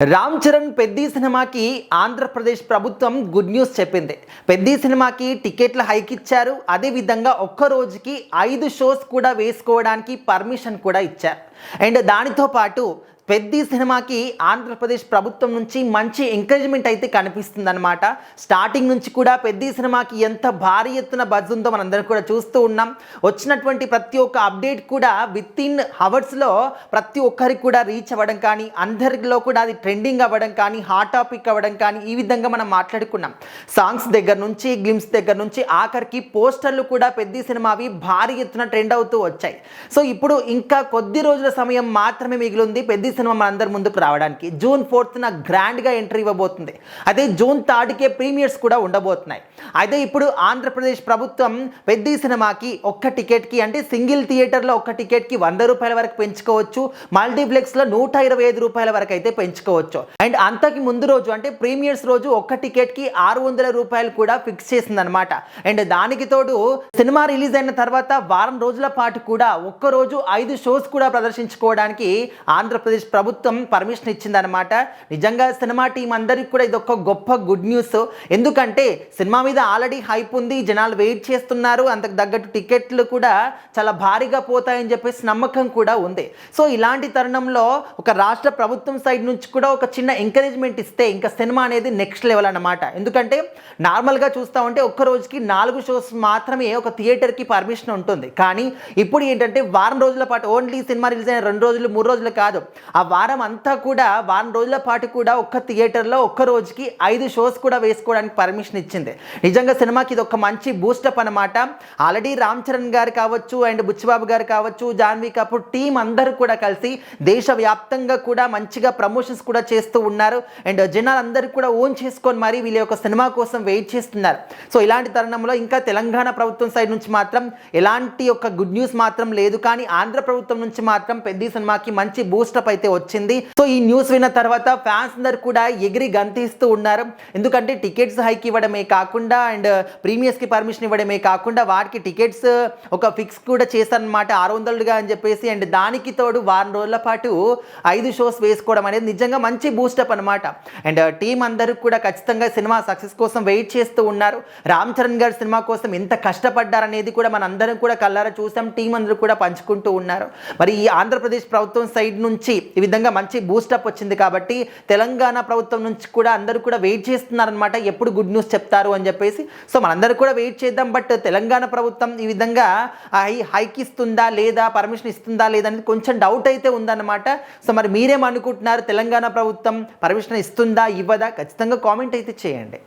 రామ్ చరణ్ పెద్ది సినిమాకి ఆంధ్రప్రదేశ్ ప్రభుత్వం good news చెప్పింది. పెద్ది సినిమాకి టికెట్ల హైక్ ఇచ్చారు. అదేవిధంగా ఒక్క రోజుకి 5 షోస్ కూడా వేసుకోవడానికి పర్మిషన్ కూడా ఇచ్చారు. అండ్ దానితో పాటు పెద్ది సినిమాకి ఆంధ్రప్రదేశ్ ప్రభుత్వం నుంచి మంచి ఎంకరేజ్మెంట్ అయితే కనిపిస్తుందన్నమాట. స్టార్టింగ్ నుంచి కూడా పెద్ది సినిమాకి ఎంత భారీ ఎత్తున బజ్ ఉందో మనందరం కూడా చూస్తూ ఉన్నాం. వచ్చినటువంటి ప్రతి ఒక్క అప్డేట్ కూడా విత్ ఇన్ అవర్స్లో ప్రతి ఒక్కరికి కూడా రీచ్ అవ్వడం కానీ, అందరిలో కూడా అది ట్రెండింగ్ అవ్వడం కానీ, హాట్ టాపిక్ అవ్వడం కానీ, ఈ విధంగా మనం మాట్లాడుకున్నాం. సాంగ్స్ దగ్గర నుంచి, గ్లిమ్స్ దగ్గర నుంచి ఆఖరికి పోస్టర్లు కూడా పెద్ది సినిమావి భారీ ఎత్తున ట్రెండ్ అవుతూ వచ్చాయి. సో ఇప్పుడు ఇంకా కొద్ది రోజుల సమయం మాత్రమే మిగిలింది పెద్ది సినిమా మనందరి ముందుకు రావడానికి. జూన్ 4న గ్రాండ్గా ఎంట్రీ ఇవ్వబోతుంది. అదే జూన్ 3కే ప్రీమియర్స్ కూడా ఉండబోతున్నాయి. అయితే ఇప్పుడు ఆంధ్రప్రదేశ్ ప్రభుత్వం పెద్ది సినిమాకి ఒక్క టికెట్కి, అంటే సింగిల్ థియేటర్లో ఒక్క టికెట్కి 100 రూపాయల వరకు పెంచుకోవచ్చు. మల్టీప్లెక్స్లో 125 రూపాయల వరకు అయితే పెంచుకోవచ్చు. అండ్ అంతకి ముందు రోజు అంటే ప్రీమియర్స్ రోజు ఒక్క టికెట్కి 600 రూపాయలు కూడా ఫిక్స్ చేసిందనమాట. అండ్ దానికి తోడు సినిమా రిలీజ్ అయిన తర్వాత వారం రోజుల పాటు కూడా ఒక్కరోజు 5 షోస్ కూడా ప్రదర్శించుకోవడానికి ఆంధ్రప్రదేశ్ ప్రభుత్వం పర్మిషన్ ఇచ్చిందనమాట. నిజంగా సినిమా టీం అందరికి కూడా ఇది ఒక గొప్ప గుడ్ న్యూస్. ఎందుకంటే సినిమా మీద ఆల్రెడీ హైప్ ఉంది, జనాలు వెయిట్ చేస్తున్నారు, అంతకు తగ్గట్టు టికెట్లు కూడా చాలా భారీగా పోతాయని చెప్పేసి నమ్మకం కూడా ఉంది. సో ఇలాంటి తరుణంలో ఒక రాష్ట్ర ప్రభుత్వం సైడ్ నుంచి కూడా ఒక చిన్న ఎంకరేజ్మెంట్ ఇస్తే ఇంకా సినిమా అనేది నెక్స్ట్ లెవెల్ అన్నమాట. ఎందుకంటే నార్మల్గా చూస్తూ ఉంటే ఒక్క రోజుకి 4 షోస్ మాత్రమే ఒక థియేటర్కి పర్మిషన్ ఉంటుంది. కానీ ఇప్పుడు ఏంటంటే వారం రోజుల పాటు, ఓన్లీ సినిమా రిలీజ్ అయిన 2 రోజులు 3 రోజులు కాదు, ఆ వారం అంతా కూడా వారం రోజుల పాటు కూడా ఒక్క థియేటర్లో ఒక్క రోజుకి 5 షోస్ కూడా వేసుకోవడానికి పర్మిషన్ ఇచ్చింది. నిజంగా సినిమాకి ఇది ఒక మంచి బూస్టప్ అనమాట. ఆల్రెడీ రామ్ చరణ్ గారు కావచ్చు, అండ్ బుచ్చిబాబు గారు కావచ్చు, జాన్వీ కపూర్ టీం అందరూ కూడా కలిసి దేశవ్యాప్తంగా కూడా మంచిగా ప్రమోషన్స్ కూడా చేస్తూ ఉన్నారు. అండ్ జనాలు అందరూ కూడా ఓన్ చేసుకొని మరి వీళ్ళ యొక్క సినిమా కోసం వెయిట్ చేస్తున్నారు. సో ఇలాంటి తరుణంలో ఇంకా తెలంగాణ ప్రభుత్వం సైడ్ నుంచి మాత్రం ఎలాంటి ఒక గుడ్ న్యూస్ మాత్రం లేదు. కానీ ఆంధ్ర ప్రభుత్వం నుంచి మాత్రం పెద్ది సినిమాకి మంచి బూస్టప్ అయితే వచ్చింది. సో ఈ న్యూస్ విన్న తర్వాత ఫ్యాన్స్ అందరు కూడా ఎగిరి గంతిస్తూ ఉన్నారు. ఎందుకంటే టికెట్స్ హైక్ ఇవ్వడమే కాకుండా, అండ్ ప్రీమియర్స్కి పర్మిషన్ ఇవ్వడమే కాకుండా, వాటికి టికెట్స్ ఒక ఫిక్స్ కూడా చేశారనమాట 600గా అని చెప్పేసి. అండ్ దానికి తోడు వారం రోజుల పాటు 5 షోస్ వేసుకోవడం అనేది నిజంగా మంచి బూస్టప్ అనమాట. అండ్ టీం అందరూ కూడా ఖచ్చితంగా సినిమా సక్సెస్ కోసం వెయిట్ చేస్తూ ఉన్నారు. రామ్ చరణ్ గారి సినిమా కోసం ఎంత కష్టపడ్డారనేది కూడా మన అందరం కూడా కళ్ళారా చూసాం. టీం అందరూ కూడా పంచుకుంటూ ఉన్నారు. మరి ఈ ఆంధ్రప్రదేశ్ ప్రభుత్వం సైడ్ నుంచి ఈ విధంగా మంచి బూస్టప్ వచ్చింది కాబట్టి తెలంగాణ ప్రభుత్వం నుంచి కూడా అందరూ కూడా వెయిట్ చేస్తున్నారనమాట, ఎప్పుడు గుడ్ న్యూస్ చెప్తారు అని చెప్పేసి. సో మనందరూ కూడా వెయిట్ చేద్దాం. బట్ తెలంగాణ ప్రభుత్వం ఈ విధంగా హైక్ ఇస్తుందా లేదా, పర్మిషన్ ఇస్తుందా లేదా అనేది కొంచెం డౌట్ అయితే ఉందన్నమాట. సో మరి మీరేమనుకుంటున్నారు? తెలంగాణ ప్రభుత్వం పర్మిషన్ ఇస్తుందా ఇవ్వదా? ఖచ్చితంగా కామెంట్ అయితే చేయండి.